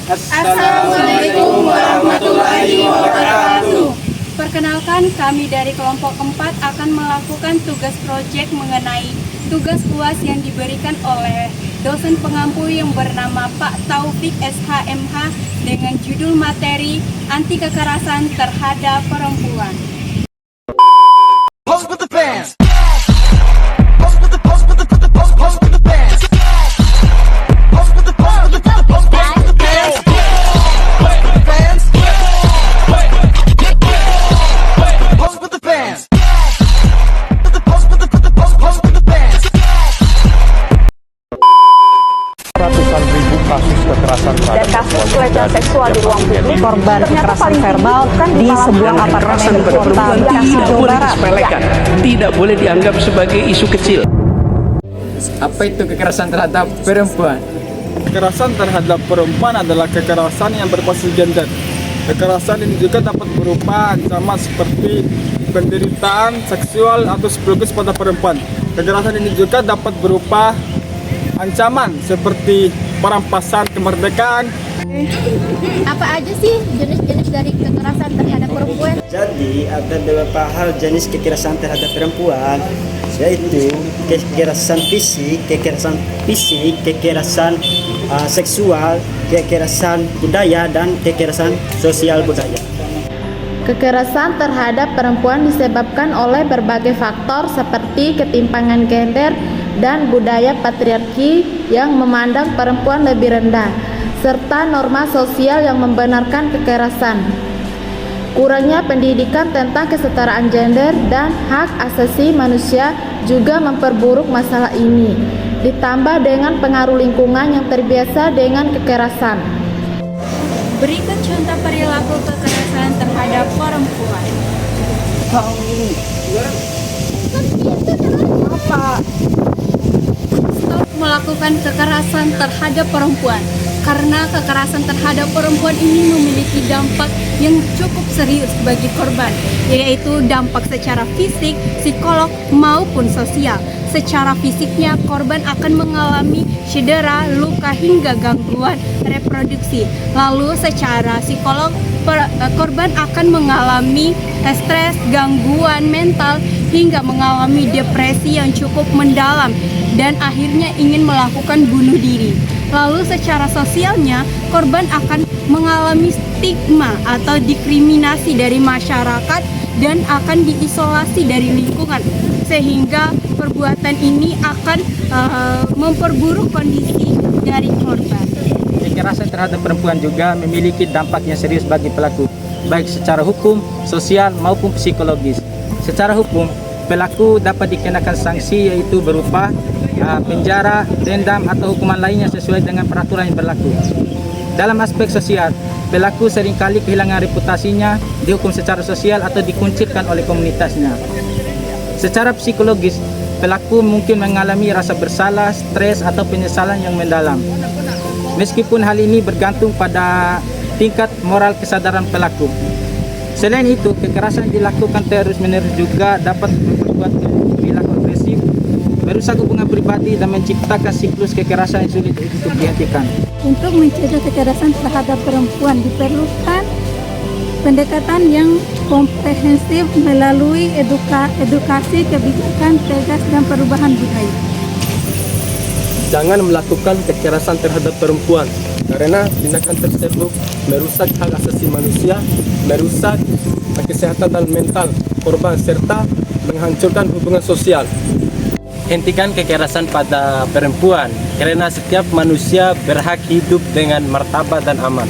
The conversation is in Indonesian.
Assalamualaikum warahmatullahi wabarakatuh. Perkenalkan, kami dari kelompok 4 akan melakukan tugas proyek mengenai tugas UAS yang diberikan oleh dosen pengampu yang bernama Pak Taufik SHMH dengan judul materi anti kekerasan terhadap perempuan. Ratusan ribu kasus kekerasan dan kasus pelecehan seksual di ruang publik, korban kekerasan verbal di sebuah apartemen di kota Bekasi, Jawa Barat. Tidak boleh dianggap sebagai isu kecil. Apa itu kekerasan terhadap perempuan? Kekerasan terhadap perempuan adalah kekerasan yang berbasis gender. Kekerasan ini juga dapat berupa ancaman seperti penderitaan seksual atau psikologis pada perempuan. Kekerasan ini juga dapat berupa ancaman seperti perampasan kemerdekaan. Apa aja sih jenis-jenis dari kekerasan terhadap perempuan? Jadi ada beberapa hal jenis kekerasan terhadap perempuan, yaitu kekerasan fisik, kekerasan seksual, kekerasan budaya, dan kekerasan sosial budaya. Kekerasan terhadap perempuan disebabkan oleh berbagai faktor seperti ketimpangan gender dan budaya patriarki yang memandang perempuan lebih rendah, serta norma sosial yang membenarkan kekerasan. Kurangnya pendidikan tentang kesetaraan gender dan hak asasi manusia juga memperburuk masalah ini, ditambah dengan pengaruh lingkungan yang terbiasa dengan kekerasan. Berikut contoh perilaku kekerasan terhadap perempuan. Stop melakukan kekerasan terhadap perempuan, karena kekerasan terhadap perempuan ini memiliki dampak yang cukup serius bagi korban, yaitu dampak secara fisik, psikolog, maupun sosial. Secara fisiknya, korban akan mengalami cedera, luka, hingga gangguan reproduksi. Lalu secara psikolog, korban akan mengalami stres, gangguan mental, hingga mengalami depresi yang cukup mendalam dan akhirnya ingin melakukan bunuh diri. Lalu secara sosialnya, korban akan mengalami stigma atau diskriminasi dari masyarakat dan akan diisolasi dari lingkungan, sehingga perbuatan ini akan memperburuk kondisi dari korban. Kekerasan terhadap perempuan juga memiliki dampak yang serius bagi pelaku, baik secara hukum, sosial, maupun psikologis. Secara hukum, pelaku dapat dikenakan sanksi yaitu berupa penjara, dendam, atau hukuman lainnya sesuai dengan peraturan yang berlaku. Dalam aspek sosial, pelaku seringkali kehilangan reputasinya, dihukum secara sosial atau dikucilkan oleh komunitasnya. Secara psikologis, pelaku mungkin mengalami rasa bersalah, stres, atau penyesalan yang mendalam. Meskipun hal ini bergantung pada tingkat moral kesadaran pelaku. Selain itu, kekerasan dilakukan terus-menerus juga dapat membuat perilaku agresif, merusak hubungan pribadi, dan menciptakan siklus kekerasan yang sulit untuk dihentikan. Untuk mencegah kekerasan terhadap perempuan diperlukan pendekatan yang komprehensif melalui edukasi, kebijakan tegas, dan perubahan budaya. Jangan melakukan kekerasan terhadap perempuan, karena tindakan tersebut merusak hak asasi manusia, merusak kesehatan dan mental korban, serta menghancurkan hubungan sosial. Hentikan kekerasan pada perempuan, karena setiap manusia berhak hidup dengan martabat dan aman.